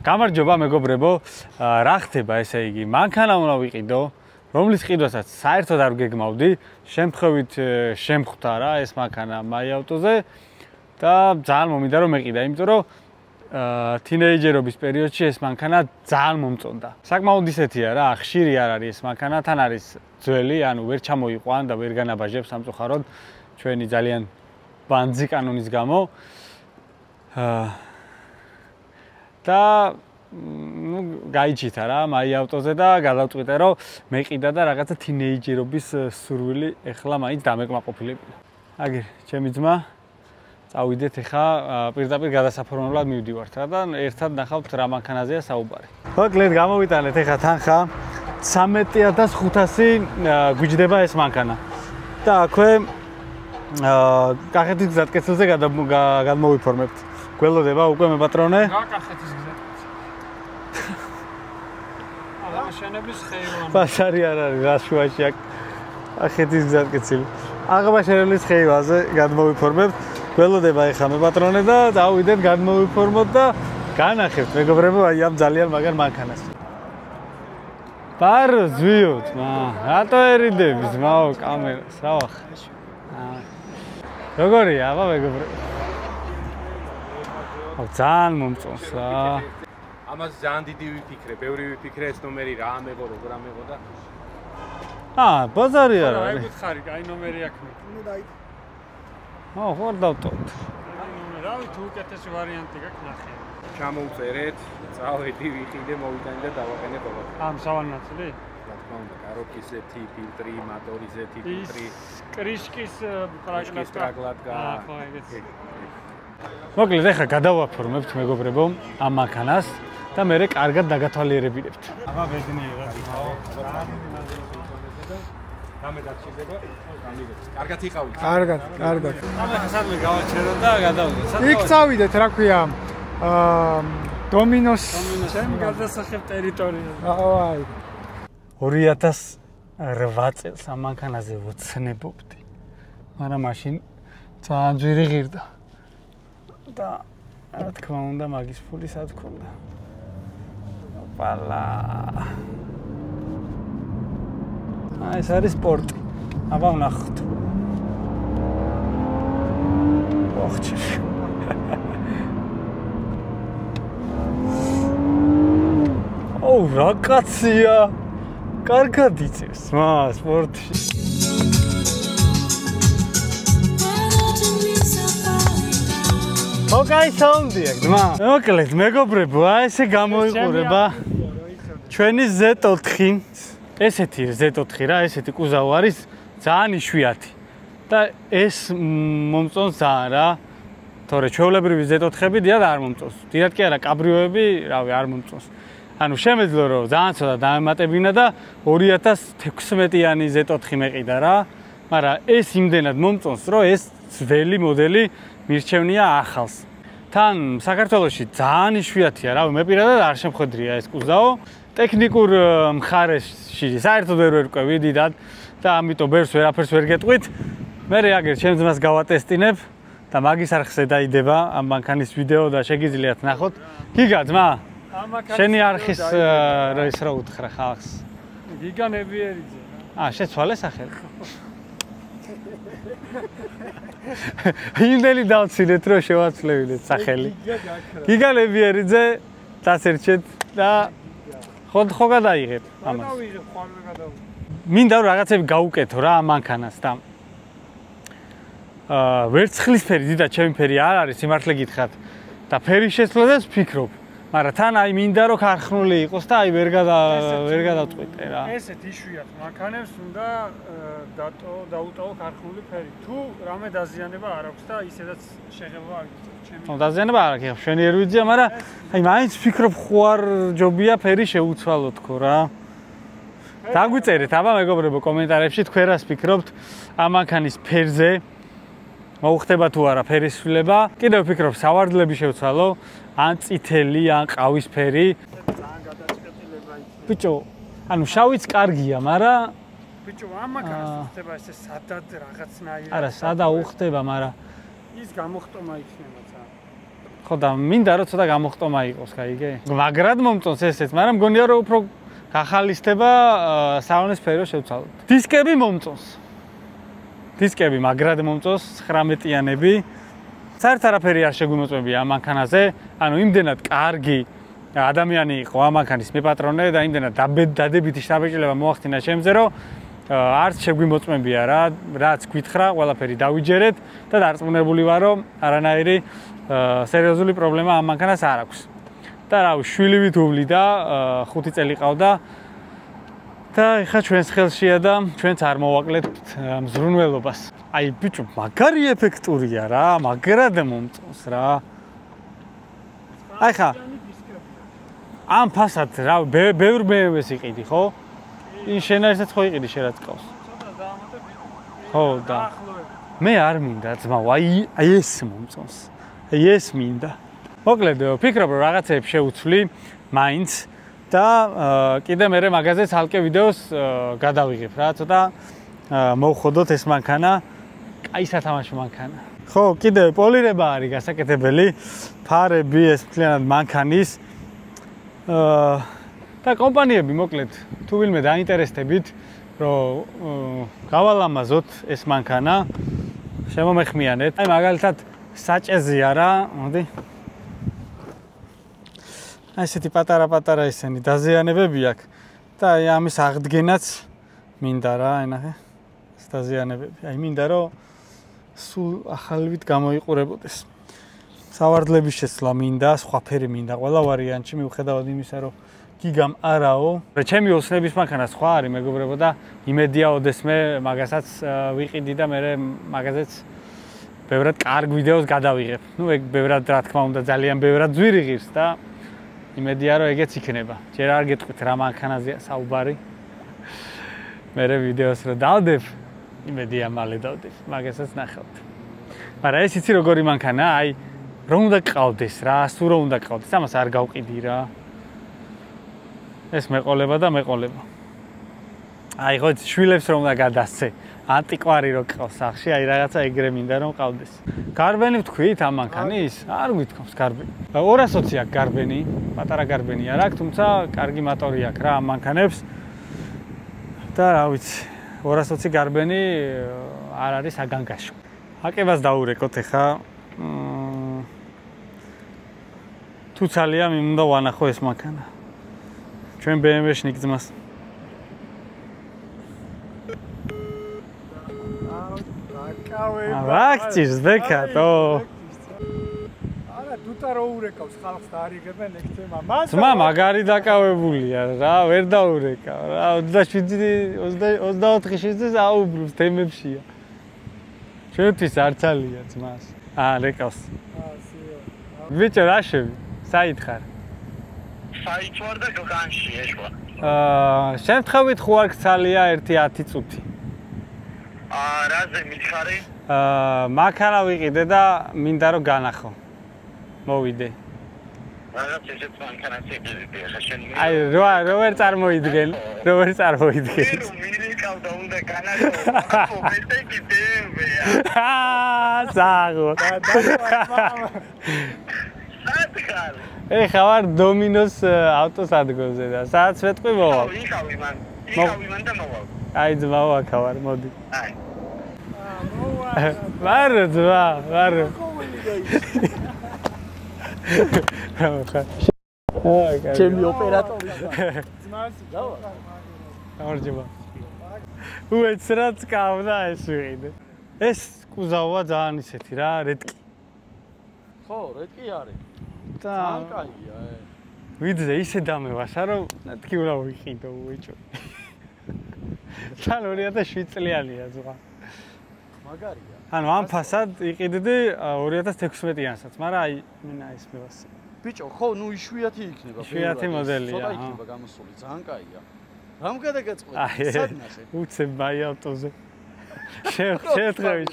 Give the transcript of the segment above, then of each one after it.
გამარჯობა მეგობრებო, რა ხდება ესე იგი? მანქანა უნდა ვიყიდო, რომლის ყიდვასაც საერთოდ არ გეგმავდი, შემთხვევით შემხვდა რა ეს მანქანა MyAuto-ზე და ძალიან მომინდა რომ მეყიდა, იმიტომ რომ თინეიჯერობის პერიოდში ეს მანქანა ძალიან მომწონდა. საკმაოდ ისეთია რა, ხშირი არ არის ეს მანქანა, თან არის ძველი, ანუ ვერ ჩამოიყვან და ვერ განაბაჟებს სამწუხაროდ ჩვენი ძალიან ბანძი კანონის გამო. და გაიჩიტა რა MyAuto-ზე და გადავწყვიტე რომ მეყიდა და რაღაცა თინეიჯერობის სურვილი ეხლა მაინც დამეკმაყოფილებია. აგერ, ჩემი ძმა, წავიდეთ ეხლა პირდაპირ გადასაფორმებლად მივდივართ რა და ერთად ნახავთ რა მანქანაზეა საუბარი. მოკლედ გამოვიტანეთ ეხლა თანხა 13500 გვიჯდება ეს მანქანა. და აქვე კახეთის გზატკეცილზე გადმოვიფორმებთ. გველოდება უკვე მეპატრონე? რა კახეთის გზატკეცილი? აღაშენების ხეივანი. ბაშარი არ არის, რა შუაში აქ კახეთის გზატკეცილი. აღაშენების ხეივანზე გადმოვიფორმებთ. გველოდება ეხლა მეპატრონე და დავიდეთ გადმოვიფორმოთ და განახებთ მეგობრებო აი ამ ძალიან მაგარ მანქანას. ბარო ზვიოთ, რატო ერიდები ძმაო კამერას, რა ვახ? როგორია აბა მეგობრებო? ძალიან მომწონს რა. ამას ძალიან დიდი ვიფიქრე, ბევრი ვიფიქრე ეს ნომერი რა ამეღო, როგორ ამეღო და ბაზარი არ არის. აი გითხარი, აი ნომერი აქვს. ნუ დაი. ხوار დავტოვოთ. რავი თუ უკეთესი ვარიანტი გაქვს ნახე. ჩამოვწერეთ, წავედი, ვიყიდე, მოვიტანე და დავაყენე ყველაფერი. ამ სავანაცვლი? რა თქმა უნდა, კაროკის ზეთი, ფილტრი, მოტორის ზეთი, ფილტრი. კრიშკის პრაგლად ხო, ეგეც. მოკლედ ეხლა გადავაფორმებთ მეგობრებო ამ მანქანას და მე კარგად დაგათვალიერებინებთ. აბა ბედნიერად. გამედაჩიდება, გამიგეთ. კარგად იყავით. კარგად. აბა სადმე გავაჩეროთ და გადავიდეთ. იქ წავიდეთ, რა ქვია? დომინოს. ჩემ გადასახებ ტერიტორიაზე. აი. 2008 წელს ამ მანქანაზე ვოცნებობდი. მაგრამ მაშინ ძალიან ძვირი ღირდა. და რა თქმა უნდა მაგის ფული სად ქონდა. ოპალა. ეს არის სპორტი. აბა ვნახოთ. ოხჩი. რა კაცია. კარგად იწევს, სპორტში. ოკაი საუნდია, ძმა. მოკლედ, მეგობრებო, ესე გამოიყურება ჩვენი Z4. ესეთი Z4 რა, ესეთი კუზავი არის ძალიან იშვიათი. და ეს მომწონს ძალიან რა. თორე ჩვეულებრივი Z4-ები დიდად არ მომწონს. დიდად კი არა, კაბრიოები, რავი, არ მომწონს. ანუ შემეძლო რომ ძალიან ცოტა დამემატებინა და 2016-იანი Z4 მეყიდა რა. მაგრამ ეს იმდენად მომწონს, რომ ეს ძველი მოდელი მირჩევნია ახალს. თან საქართველოში ძალიან იშვიათია, რავი, მე პირადად არ შემხვედრია ეს კუზაო. ტექნიკურ მხარეში საერთოდ ვერ ვერკვევი დიდად და ამიტომ ბერს ვერაფერს ვერ გეტყვით. მე აგერ ჩემს ძმას გავატესტინებ და მაგის არხზე დაიდება ამ მანქანის ვიდეო და შეგიძლიათ ნახოთ. გიგა ძმა, შენი არხის ის რა უთხრა ხალხს? გიგა ნებიერიძე. შეცვალე სახელი. იმდენი დავცილეთ რომ შევაცვლევინეთ სახელი. გიგა ნებიერიძე დასერჩეთ და ხო გადაიღებ ამას. გადავიღებ, ხვალე გადავიღებ. მინდა რომ რაღაცები გავუკეთო რა ამ მანქანას და ვერცხლისფერი დიდად ჩემი ფერი არ არის, სიმართლე გითხრათ. და ფერის შეცვლას ვფიქრობ. მაგრამ თან აი მინდა რომ ქარხნული იყოს და აი ვერ გადავწყვიტე რა. ესეთ იშვიათ მანქანებს უნდა დაუტოვო ქარხნული ფერი. თუ რამე დაზიანება არ აქვს და ისედაც შეღება არ გიწევს. ნუ დაზიანება არ აქვს, მშვენიერ ვიძია, მაგრამ აი მაინც ვფიქრობ ხوار ჯობია ფერი შეუცვალო თქო რა. დაგვიწერეთ აბა მეგობრებო კომენტარებში თქვენ რას ფიქრობთ ამ მანქანის ფერზე. მოუხდება თუ არა ფერის ცვლილება. კიდევ ვფიქრობ სავარძლები შევცვალო, ან წითელი, ან ყავისფერი. ძალიან გადაწყვეტილება იცი. ბიჭო, ანუ შავიც კარგია, მაგრამ ბიჭო, ამ მანქანას უხდება ესე სადად რაღაცნაირად. არა, სადა უხდება, მაგრამ ის გამოხტომა იქნება ძალიან. ხო და მინდა რომ ცოტა გამოხტომა იყოს, გაიგე? მაგრად მომწონს ესეც, მაგრამ მგონია რომ უფრო გახალისდება სალონის სფერო შევცვალოთ. დისკები მომწონს. დისკები მაგრად მომწონს 19-იანები. საერთოდ არაფერი არ შეგვიმოწმებია ამ მანქანაზე. ანუ იმდენად კარგი ადამიანი იყო ამ მანქანის მეპატრონე და იმდენად დადებითი შთაბეჭდილება მოახდინა ჩემზე, რომ არც შეგვიმოწმებია რაც გითხრა, ყველაფერი დავიჯერეთ და დარწმუნებული ვარ, რომ არანაირი სერიოზული პრობლემა ამ მანქანას არ აქვს. და რავი, შვილივით უვლიდა, 5 წელი ყავდა და ეხლა ჩვენს ხელშია და ჩვენც არ მოვაკლებთ მზრუნველობას. აი ბიჭო, მაგარი ეფექტურია რა, მაგრად მომწონს რა. აი ხა ამ ფასად რა, ბევრ BMW-ს იყიდი, ხო? ინ შენაერსაც ხო იყიდი შენაც ყავს. ცოტა დაამატებ. ხო და მე არ მინდა ძმაო, აი ეს მომწონს. აი ეს მინდა. მოკლედ ვფიქრობ რომ რაღაცეებს შევუცვლი მაინც და კიდე მე მაგაზე ცალკე ვიდეოს გადავიღებ რა, ცოტა მოვხოდოთ ეს მანქანა, კაი სათამაშო მანქანა. ხო, კიდე პოლირება არის გასაკეთებელი, ფარები ეს მთლიანად მანქანის და კომპანიები მოკლედ თუ ვინმე დაინტერესდებით რომ გავალამაზოთ ეს მანქანა, შემომეხმიანეთ. აი მაგალითად საჭეზია რა, მოდი. აი ესეთი პატარა ისენი დაზიანებები აქვს და აი ამის აღდგენაც მინდა რა, აინახე. ეს დაზიანებები. აი მინდა რომ სულ ახალივით გამოიყურებოდეს. სავარდლების შეცვლა მინდა, სხვა ფერი მინდა, ყველა ვარიანტში მიუხედავად იმისა, რომ გიგამ არაო. ჩემი ოცნების მანქანა სხვა არის, მეგობრებო და იმედია ოდესმე მაგასაც ვიყიდი და მე მაგაზეც ბევრად კარგ ვიდეოს გადავიღებ. ნუ ეგ ბევრად რა თქმა უნდა ძალიან ბევრად ძვირი ღირს და იმედია რომ ეგეც იქნება. ჯერ არ გეტყვით რა მანქანაზეა საუბარი. მე ვიდეოს რო დავდებ, იმედია მალე დავდებ, მაგასაც ნახავთ. მაგრამ ეს იცი როგორი მანქანა, აი რომ უნდა გყავდეს რა, სულ რომ უნდა გყავდეს, ამას არ გავყიდი რა. ეს მეყოლება და მეყოლება. აი ხო შვილებს რომ უნდა გადასცე, ანტიკვარი რო გყავს სახში, აი რაღაცა ეგრე მინდა რომ გყავდეს. გარბენი ვთქვით ამ მანქანის? არ გვითხოვს გარბენი. 220 აქვს გარბენი, პატარა გარბენი არ აქვს, თუმცა კარგი მოტორი აქვს რა ამ მანქანებს. და რა ვიცი, 220 გარბენი არ არის აგანგაშო. აკებას დაურეკოთ ახლა. თუ ძალიან მინდა ვანახო ეს მანქანა. ჩვენ BMW-ში ნიგზმას. ვაქცის ბეკატო. არა, თუთა რო ურეკავს ხალხს და არიღებენ ეგ თემა. ძმა მაგარი დაკავებულია რა, ვერ დაურეკავ რა. 27 შეძეს აუბრობს თემებშია. ჩვენთვის არცალია ძმას. რეკავს. ბიჭო რა შევი? საით ხარ? საით ვარ და გლანში ეშვა. შემთხვევით ხო არ გცალია 1-10 წუთი. რაზე მითხარი? მანქანა ვიყიდე და მინდა რომ განახო. მოვიდე. რაღაც ესეც მანქანას იყიდე ხა შენ. აი როგორ წარმოიდგენ? როგორ წარმოიდგენ? მირიკავ და უნდა განახო. ხო, მე კიდევია. ზაღო. სათხარ. ეხლა ვარ დომინოს ავტოსადგომზე და სადაც ვეთყვი მოვალ. იქავი მან და მოვალ. აი ძმაო აქა ვარ, მოდი. აი. ვარო ძმა, ვარო. ჩემი ოპერატორი ძმას დავა. გამარჯობა. უეც რაც გავდა ეს ვიყიდე. ეს კუზავია ძალიან ისეთი რა, რედკი. ხო, რედკი არის. და კაია, ვიძე ისე დამევასა რომ მეთქი უნდა ვიყიდო უეჭო. თან 2007 წლიანია ზღვა. მაგარია. ანუ ამ ფასად იყიდდი 2016-იანსაც, მაგრამ აი მინა ეს მევასე. ბიჭო, ხო, ნუ იშვიათი იქნება. იშვიათი მოდელია. ცოტა იქნება გამოსული, ძალიან კაია. რამ გადაგეწყო? სად ნახე? უცებ ბაი ავტოზე.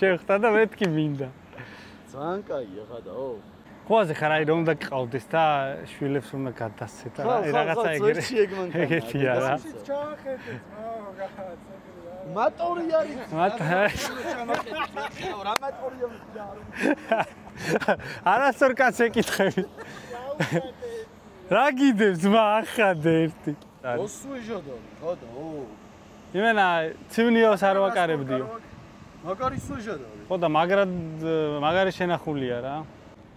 შევხვდა და მეთქი მინდა. ძალიან კაია ხადაო. ყველაზე ხარ აი რომ უნდა გყავდეს და შვილებს უნდა გადასცე და აი რაღაცა ეგრე. ეგეთია რა. ჩაახედეთ, მაგაცაკრა. მატორი არის. რა მატორია? არასწორ კაც ეკითხები. რა გიდებს ახადე ერთი. ოსუეჟოდო, ხოდა, ო. იმენა ცივნიოს არ ვაკარებდიო. მაგარი სუეჟოდო. ხოდა მაგარი შენახულია რა.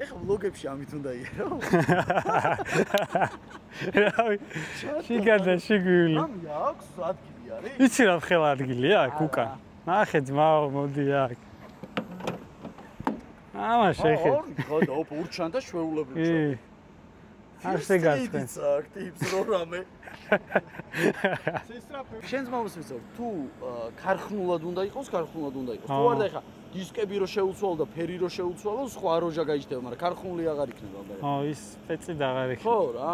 ეხლა ვლოგებში ამით უნდა იერო. რავი. შიგადა შიგვილი. ამია აქვს ადგილი არის? იცი რა ხელ ადგილია აქ უკან. ნახე ძმაო, მოდი აქ. ამა შეხე. ხოდა ურჩან და შვეულებრივ. არ შეგაცხვენ. აქ ტიპს რო რამე. შენს მამას ვიცი, თუ ქარხნულად უნდა იყოს, ქარხნულად უნდა იყოს. თუ არ და ეხა დისკები რო შეუცვალო და ფერი რო შეუცვალო, სხვა როჟა გაიჭდება, მაგრამ ქარხნული აღარ იქნება ამბერე. ო, ის პეცი დაღარ იქნება. ხო რა.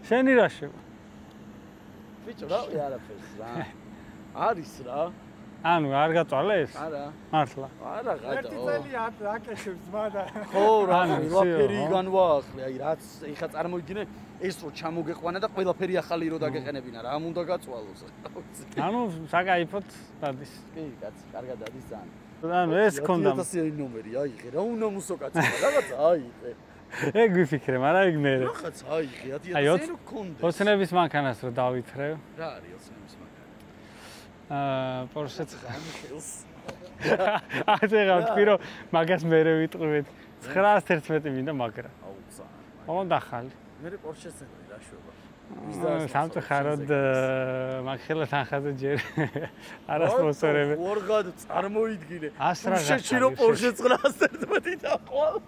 შენი რა შევა? ბიჭო, რა არაფერს რა. არის რა. ანუ არ გაწვალეს? არა. მართლა. არა, გადაო. ერთი წელი აკეშებს ძმა და ხო რა, ყველაფერი განვაახლე, აი რაც ეხა წარმოიდგინე ეს რო ჩამოგეყვანა და ყველაფერი ახალი რო დაგეყენებინა რა, ამ უნდა გაწვალოს. ანუ საკაიფოთ დადის. კი, კაცი, კარგად დადის ძალიან. ანუ ეს ქონდა. 1000-იანი ნომერი, აიღე რა, უნამუსო კაცი, რაღაცა აიღე. ეგ ვიფიქრე, მაგრამ ეგ მე. რაღაცა აიღე, 1000-იანი რო გქონდეს. ოცნების მანქანას რო დავითრევ. რა არის ოცნების მანქანა? Porsche 9. ამხელს. აღწერა ვთქვი რომ მაგას მერე ვიტყვით. 911 მინდა მაგრა. აუ ცა. ოღონდ ახალი. მე Porsche 9 რა შვება. სამწუხაროდ მაგხელა თანხაზე ჯერ არასპონსორები. ორგად წარმოიდგინე. ასრა შეჭი რომ Porsche 911 დახვალ.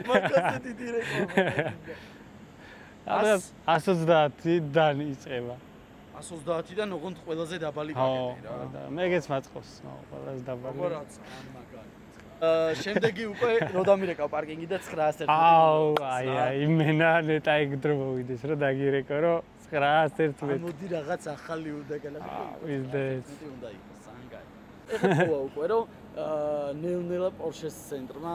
მაგაზე დიდი რეკლამა. 130-დან იწყება. 130-დან ოღონდ ყველაზე დაბალი პაკეტი რა. და მეგეც მაწყობს, ყველაზე დაბალი. როგორაც ან მაგარი. შემდეგი უკვე რო დამირეკავ პარკინგი და 911. აუ, აი, იმენა ნეტა ეგ დრო მოვიდეს, რომ დაგირეკო, რომ 911. მოდი რაღაც ახალი უნდა გელაპარაკო. ვიზდეს. უნდა იყოს სანგარი. ეხლა ყოა უკვე რომ ნელ-ნელა Porsche-ს ცენტრმა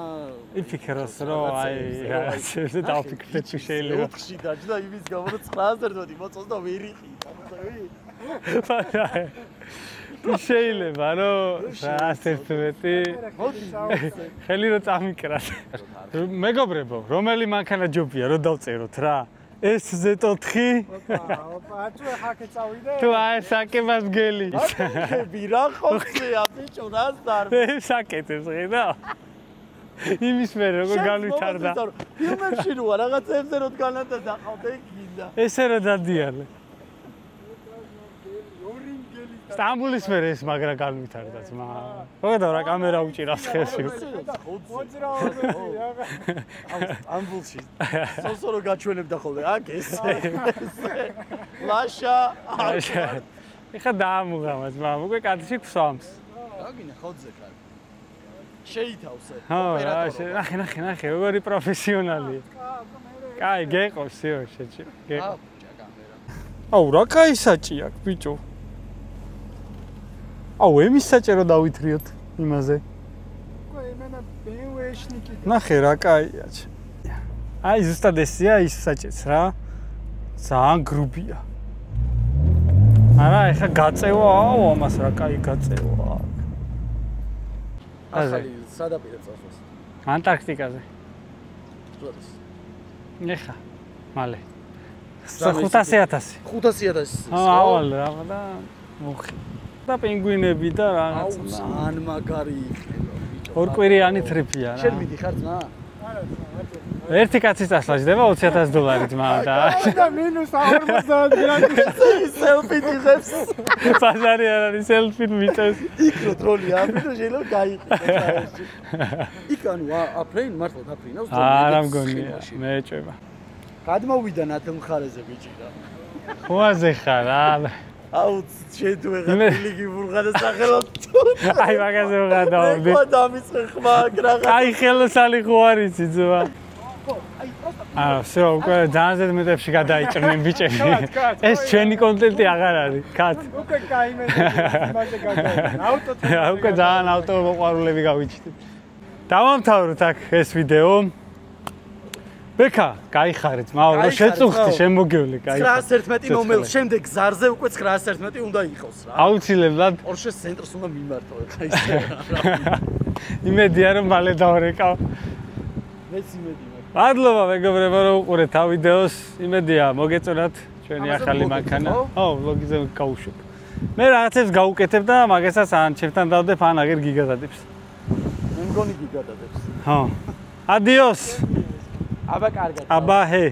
იფიქროს რომ აი რაღაც ესე დავფიქრე თუ შეიძლება. ოთხში დაჭდა იმის გამო რომ 911 მოწოს და ვერ იყი. შეიძლება რომ 911 ხელი რო წამიკრას. მეგობრებო, რომელი მანქანა ჯობია რომ დავწეროთ რა? ეს Z4? ოპა, თუ ხაკე წავიდე? თუ აი საკებას გელი. აკეთები რა ხოხია ბიჭო, რას დარ? ეს საკეთებს ხედა? იმის მე როგორ განვითარდა. ფილმებში როა რაღაცებზე რო განადა დაყავდა იქიდა. ესე რა დადიალე. სტამბულის მე ეს მაგრა განვითარდა ძმა. მოგედა რა კამერა უჭირავს ხელში. სტამბულში. სოსორო გაჩვენებდა ხოლმე აქ ესე. ლაშა. ეხა დაამუღამა ძმა, უკვე კადრში გვსვამს. აგინე ხოძე კარგი. შეითავსე. ნახე, როგორი პროფესიონალია. კაი, გეყავს იო შეჭი. გეყავს კამერა. აუ, რა კაი საჭი აქვს ბიჭო. აუ, ემის საჭირო დავითრიოთ იმაზე. უკვე იმენა BMW-შნიკი. ნახე რა კაია. აი, ზუსტად ესია ის საჭიც რა. ძალიან გრუბია. არა, ეხა გაწევა, აუ, ამას რა კაი გაწევა. ახალი სადაპირე წასვლა. ანტარქტიკაზე. ზოდეს. ეხა, მალე. 500,000. 500,000. ავალ რა და მუხი. და პინგვინები და რაღაც. აუ, ძალიან მაგარი იქნება ბიჭო. ორკვირიანი ტრიპია რა. შენ მიდიხარ ძმა? ერთი კაცი წასვლა $20,000 ძმა და და -40 გრადუსი სელფი დიღებს. ბაზარი არ არის სელფი მიწევს. იქ რო ტროლი ამბიდო შეიძლება გაიყიდოს. იქ ანუ აფრენ მართლა დაფრინავს და არა მგონია მე ეჭვება. გადმოვიდა ნათელმხარეზე ბიჭი რა. ხოაზე ხარ რა. აუ შენ თუ ეხა ლიგი ვულღადა სახელად. აი მაგაზე ვღადავდი. რა დამიწყე ხმა რაღაც. აი ხელოსალი ხო არის ძმა. აა, всё, უკვე ძალიან მეტებში გადაიჭრნენ ბიჭები. ეს ჩვენი კონტენტი აღარ არის. კაც. უკვე კაიმენები იმაზე გადაიჭრნენ. უკვე ძალიან ავტომობილები გავიჩნდით. დავამთავროთ აქ ეს ვიდეო. ბექა, გაიხარეთ, მაგრამ შეწუხდი, შემოგევლე, გაიხარეთ. 911 ნომერის შემდეგ გზარზე უკვე 911 უნდა იყოს რა. აუცილებლად ორშეს ცენტრს უნდა მიმართო ხა ისე. იმედია რომ მალე დავრეკავ. მეც იმედი მაქვს. მადლობა მეგობრებო რომ უყურეთ ამ ვიდეოს. იმედია მოგეწონათ ჩვენი ახალი მანქანა. ო, ვლოგიზე გავუშვებ. მე რაღაცებს გავუკეთებ და მაგასაც ან ჩემთან დავდებ ან აგერ გიგადადებს. მე მგონი გიგადადებს. ხო. Adiós. აბა კარგად. აბა ჰე.